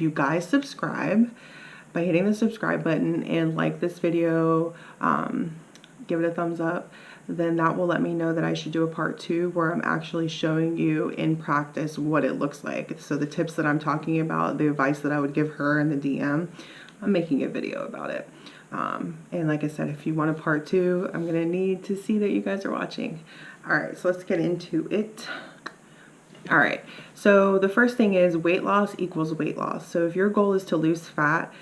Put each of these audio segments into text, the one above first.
if you guys subscribe by hitting the subscribe button and like this video, give it a thumbs up, then that will let me know that I should do a part 2 where I'm actually showing you in practice what it looks like. So the tips that I'm talking about, the advice that I would give her in the DM, I'm making a video about it. And like I said, if you want a part 2, I'm gonna need to see that you guys are watching. All right, so let's get into it. All right, so the first thing is weight loss equals weight loss. So if your goal is to lose fat,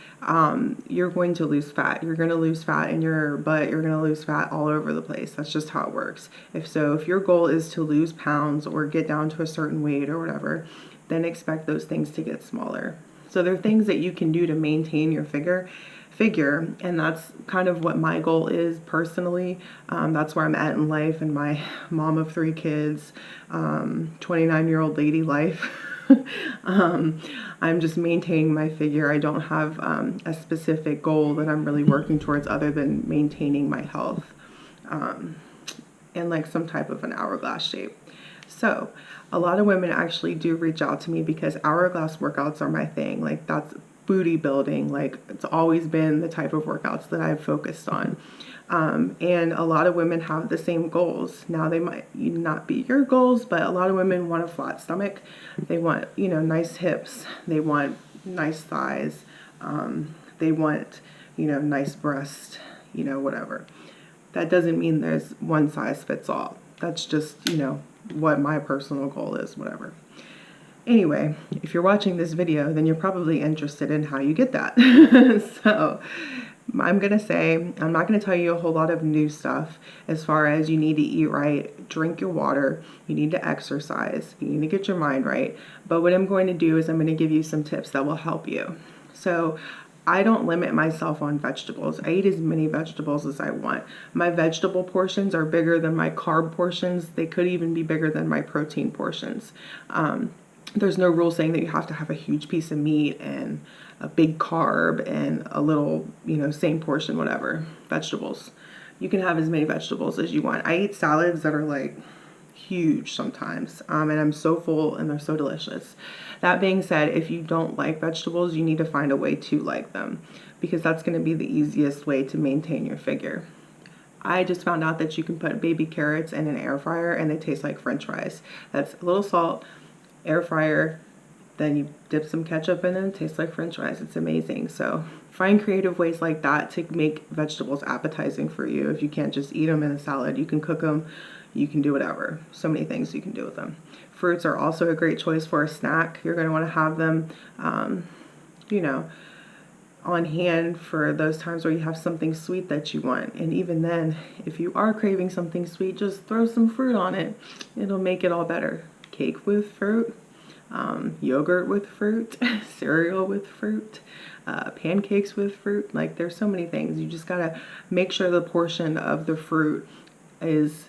you're going to lose fat. You're going to lose fat in your butt. You're going to lose fat all over the place. That's just how it works. If your goal is to lose pounds or get down to a certain weight or whatever, then expect those things to get smaller. So there are things that you can do to maintain your figure, and that's kind of what my goal is personally. That's where I'm at in life, and my mom of 3 kids, 29-year-old lady life. I'm just maintaining my figure. I don't have a specific goal that I'm really working towards other than maintaining my health in like some type of an hourglass shape. So a lot of women actually do reach out to me because hourglass workouts are my thing. Like, that's booty building. Like, it's always been the type of workouts that I've focused on. And a lot of women have the same goals. Now, they might not be your goals, but a lot of women want a flat stomach. They want, nice hips. They want nice thighs. They want, nice breasts, whatever. That doesn't mean there's one size fits all. That's just, what my personal goal is, whatever. Anyway, if you're watching this video, then you're probably interested in how you get that. So I'm going to say, I'm not going to tell you a whole lot of new stuff as far as you need to eat right, drink your water, you need to exercise, you need to get your mind right. But what I'm going to do is I'm going to give you some tips that will help you. So I don't limit myself on vegetables. I eat as many vegetables as I want. My vegetable portions are bigger than my carb portions. They could even be bigger than my protein portions. There's no rule saying that you have to have a huge piece of meat and a big carb and a little, same portion, whatever, vegetables. You can have as many vegetables as you want. I eat salads that are like huge sometimes, and I'm so full and they're so delicious. That being said, if you don't like vegetables, you need to find a way to like them, because that's going to be the easiest way to maintain your figure. I just found out that you can put baby carrots in an air fryer and they taste like French fries. That's a little salt, air fryer, then you dip some ketchup in it, it tastes like French fries. It's amazing. So find creative ways like that to make vegetables appetizing for you. If you can't just eat them in a salad, you can cook them, you can do whatever. So many things you can do with them. Fruits are also a great choice for a snack. You're going to want to have them, on hand for those times where you have something sweet that you want. And even then, if you are craving something sweet, just throw some fruit on it. It'll make it all better. Cake with fruit, yogurt with fruit, cereal with fruit, pancakes with fruit. Like, there's so many things. You just gotta make sure the portion of the fruit is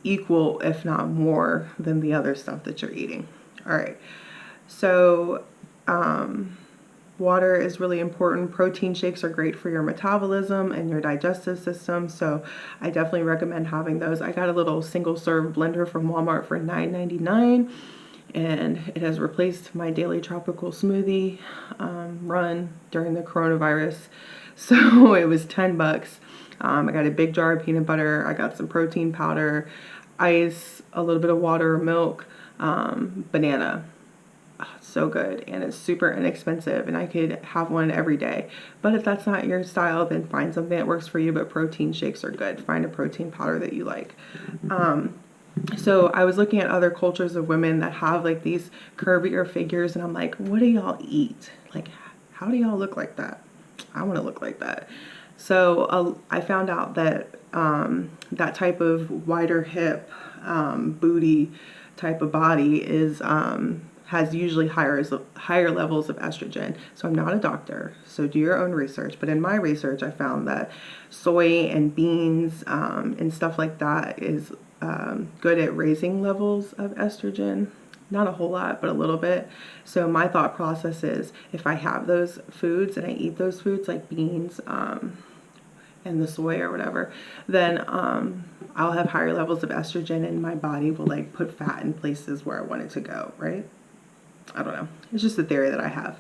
equal, if not more, than the other stuff that you're eating. All right, so water is really important. Protein shakes are great for your metabolism and your digestive system, so I definitely recommend having those. I got a little single serve blender from Walmart for $9.99, and it has replaced my daily tropical smoothie run during the coronavirus. So it was 10 bucks. I got a big jar of peanut butter. I got some protein powder, ice, a little bit of water, milk, banana. Oh, it's so good, and it's super inexpensive, and I could have one every day. But if that's not your style, then find something that works for you. But protein shakes are good. Find a protein powder that you like. So I was looking at other cultures of women that have like these curvier figures, and I'm like, what do y'all eat? Like, how do y'all look like that? I want to look like that. So I found out that that type of wider hip, booty type of body is has usually higher levels of estrogen. So I'm not a doctor, so do your own research. But in my research, I found that soy and beans and stuff like that is good at raising levels of estrogen. Not a whole lot, but a little bit. So my thought process is, if I have those foods and I eat those foods like beans and the soy or whatever, then I'll have higher levels of estrogen, and my body will like put fat in places where I want it to go, right? I don't know. It's just a theory that I have.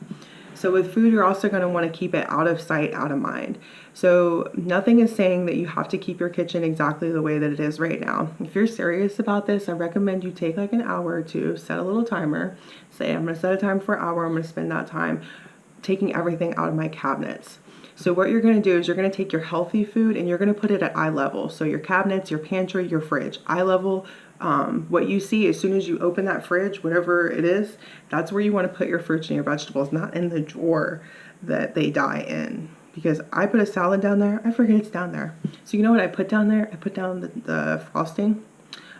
So with food, you're also going to want to keep it out of sight, out of mind. So nothing is saying that you have to keep your kitchen exactly the way that it is right now. If you're serious about this, I recommend you take like an hour or two, set a little timer, say I'm going to set a time for an hour, I'm going to spend that time taking everything out of my cabinets. So what you're going to do is you're going to take your healthy food and you're going to put it at eye level. So your cabinets, your pantry, your fridge, eye level. What you see as soon as you open that fridge, whatever it is, that's where you want to put your fruits and your vegetables, not in the drawer that they die in. Because I put a salad down there, I forget it's down there. So you know what I put down there? I put down the frosting.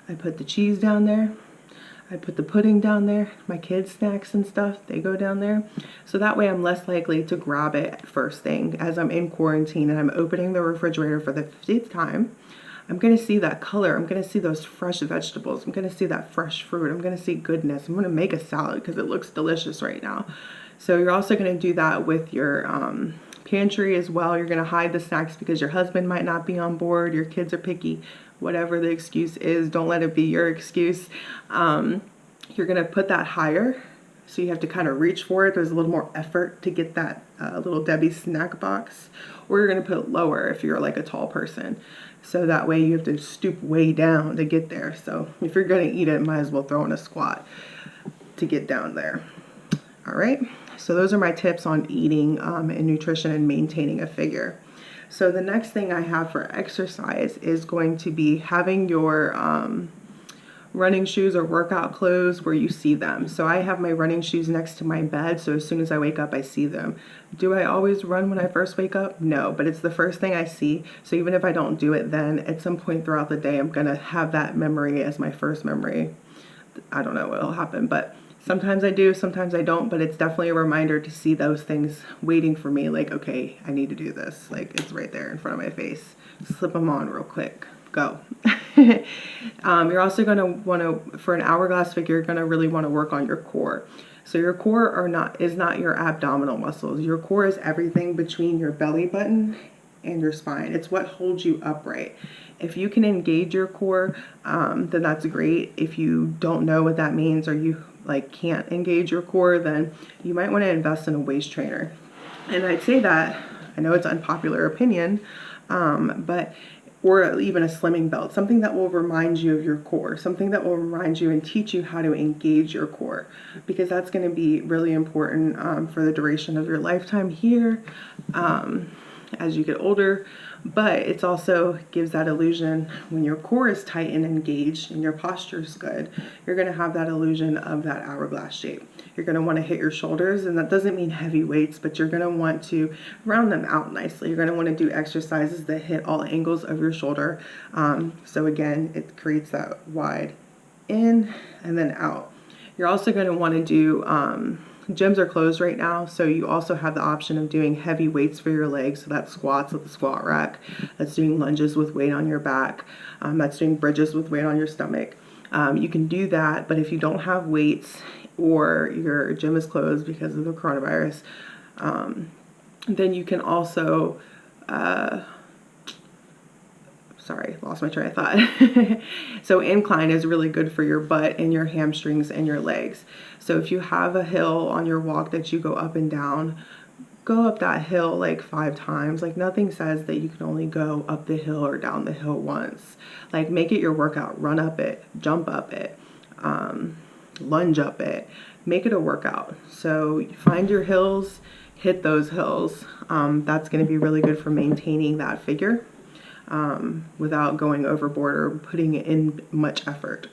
I put the cheese down there. I put the pudding down there. My kids' snacks and stuff, they go down there. So that way I'm less likely to grab it first thing as I'm in quarantine and I'm opening the refrigerator for the 50th time. I'm going to see that color. I'm going to see those fresh vegetables. I'm going to see that fresh fruit. I'm going to see goodness. I'm going to make a salad because it looks delicious right now. So you're also going to do that with your pantry as well. You're going to hide the snacks because your husband might not be on board. Your kids are picky. Whatever the excuse is, don't let it be your excuse. You're going to put that higher. So you have to kind of reach for it. There's a little more effort to get that little Debbie snack box. Or you're going to put it lower if you're like a tall person. So that way you have to stoop way down to get there. So if you're going to eat it, might as well throw in a squat to get down there. All right. So those are my tips on eating and nutrition and maintaining a figure. So the next thing I have for exercise is going to be having your running shoes or workout clothes where you see them. So I have my running shoes next to my bed, so as soon as I wake up I see them. Do I always run when I first wake up? No, but it's the first thing I see. So even if I don't do it then, at some point throughout the day I'm gonna have that memory as my first memory. I don't know what'll happen, but sometimes I do, sometimes I don't, but it's definitely a reminder to see those things waiting for me, like, okay, I need to do this. Like, it's right there in front of my face. Slip them on real quick. Go. You're also going to want to, for an hourglass figure, you're going to really want to work on your core. So your core is not your abdominal muscles. Your core is everything between your belly button and your spine. It's what holds you upright. If you can engage your core, then that's great. If you don't know what that means or you like can't engage your core, then you might want to invest in a waist trainer. And I'd say that, I know it's unpopular opinion, or even a slimming belt, something that will remind you of your core, something that will remind you and teach you how to engage your core, because that's going to be really important for the duration of your lifetime here as you get older. But it also gives that illusion when your core is tight and engaged and your posture is good, you're going to have that illusion of that hourglass shape. You're going to want to hit your shoulders, and that doesn't mean heavy weights, but you're going to want to round them out nicely. You're going to want to do exercises that hit all angles of your shoulder. So again, it creates that wide in and then out. You're also going to want to do gyms are closed right now, so you also have the option of doing heavy weights for your legs. So that's squats with the squat rack, that's doing lunges with weight on your back, that's doing bridges with weight on your stomach. You can do that, but if you don't have weights or your gym is closed because of the coronavirus, then you can also sorry, lost my train of thought. So incline is really good for your butt and your hamstrings and your legs. So if you have a hill on your walk that you go up and down, go up that hill like 5 times. Like, nothing says that you can only go up the hill or down the hill once. Like, make it your workout. Run up it, jump up it, lunge up it. Make it a workout. So find your hills, hit those hills. That's going to be really good for maintaining that figure without going overboard or putting in much effort.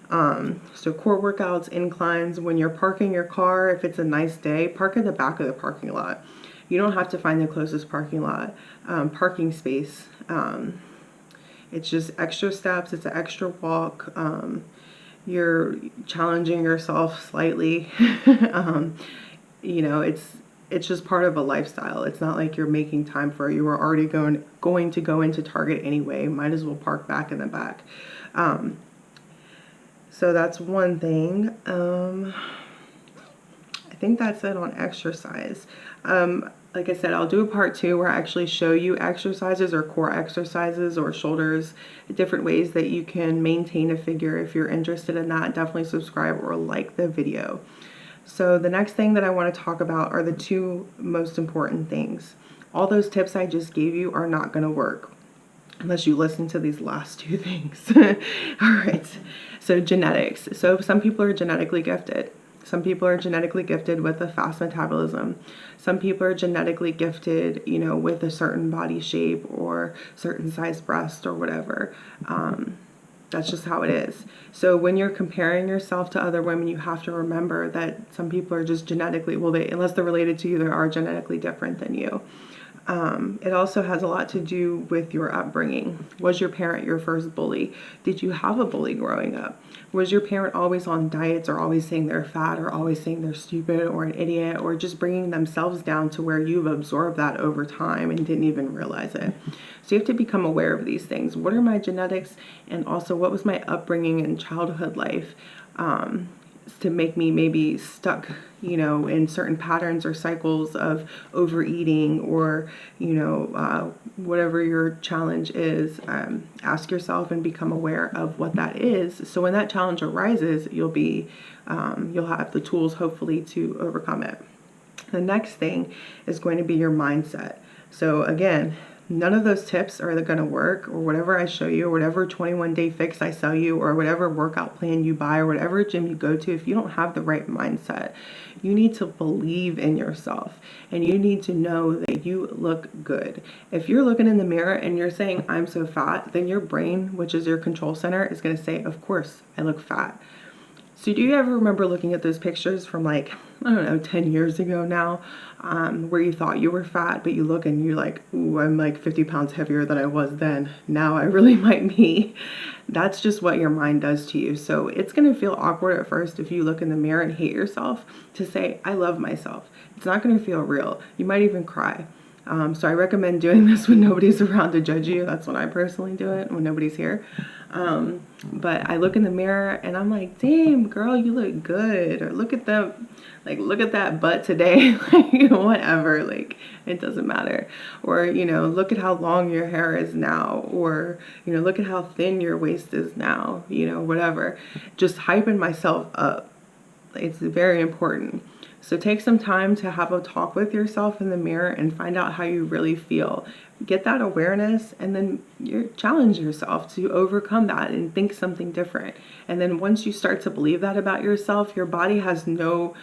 So core workouts, inclines. When you're parking your car, if it's a nice day, park in the back of the parking lot. You don't have to find the closest parking lot, parking space. It's just extra steps. It's an extra walk. You're challenging yourself slightly. You know, it's just part of a lifestyle. It's not like you're making time for it. You were already going to go into Target anyway. Might as well park back in the back. So that's one thing. I think that's it on exercise. Like I said, I'll do a part 2 where I actually show you exercises or core exercises or shoulders, different ways that you can maintain a figure. If you're interested in that, definitely subscribe or like the video. So the next thing that I want to talk about are the two most important things. All those tips I just gave you are not going to work unless you listen to these last two things. All right. So genetics. So some people are genetically gifted. Some people are genetically gifted with a fast metabolism. Some people are genetically gifted, you know, with a certain body shape or certain size breast or whatever. That's just how it is. So when you're comparing yourself to other women, you have to remember that some people are just genetically, well, unless they're related to you, they are genetically different than you. It also has a lot to do with your upbringing. Was your parent your first bully? Did you have a bully growing up? Was your parent always on diets or always saying they're fat or always saying they're stupid or an idiot or just bringing themselves down to where you've absorbed that over time and didn't even realize it? So you have to become aware of these things. What are my genetics, and also what was my upbringing and childhood life to make me maybe stuck, you know, in certain patterns or cycles of overeating or, you know, whatever your challenge is. Ask yourself and become aware of what that is. So when that challenge arises, you'll have the tools hopefully to overcome it. The next thing is going to be your mindset. So again, none of those tips are going to work, or whatever I show you, or whatever 21-day fix I sell you, or whatever workout plan you buy, or whatever gym you go to. If you don't have the right mindset, you need to believe in yourself and you need to know that you look good. If you're looking in the mirror and you're saying, I'm so fat, then your brain, which is your control center, is going to say, of course, I look fat. So do you ever remember looking at those pictures from like, I don't know, 10 years ago now, where you thought you were fat, but you look and you're like, ooh, I'm like 50 pounds heavier than I was then. Now I really might be. That's just what your mind does to you. So it's going to feel awkward at first if you look in the mirror and hate yourself to say, I love myself. It's not going to feel real. You might even cry. So I recommend doing this when nobody's around to judge you. That's when I personally do it, when nobody's here. But I look in the mirror and I'm like, damn, girl, you look good. Or look at them, like, look at that butt today. Like, whatever, like, it doesn't matter. Or, you know, look at how long your hair is now. Or, you know, look at how thin your waist is now, you know, whatever. Just hyping myself up. It's very important. So take some time to have a talk with yourself in the mirror and find out how you really feel. Get that awareness, and then you challenge yourself to overcome that and think something different. And then once you start to believe that about yourself, your body has no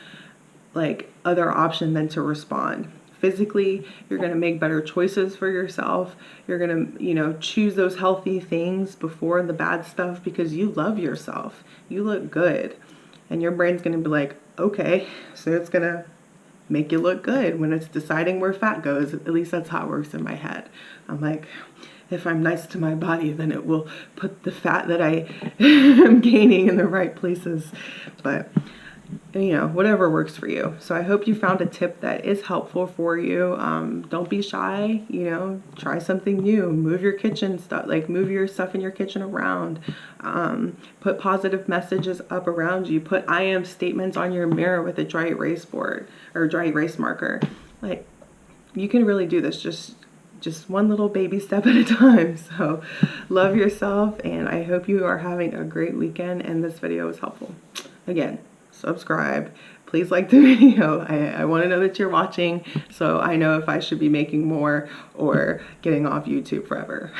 like other option than to respond. Physically, you're going to make better choices for yourself. You're going to, you know, choose those healthy things before the bad stuff because you love yourself. You look good. And your brain's going to be like, okay, so it's going to make you look good when it's deciding where fat goes. At least that's how it works in my head. I'm like, if I'm nice to my body, then it will put the fat that I am gaining in the right places. But, you know, whatever works for you. So I hope you found a tip that is helpful for you. Don't be shy, you know, try something new. Move your kitchen stuff, like move your stuff in your kitchen around. Put positive messages up around you. Put I am statements on your mirror with a dry erase board or dry erase marker. Like, you can really do this just one little baby step at a time. So love yourself, and I hope you are having a great weekend and this video was helpful. Again, subscribe, please like the video. I want to know that you're watching so I know if I should be making more or getting off YouTube forever.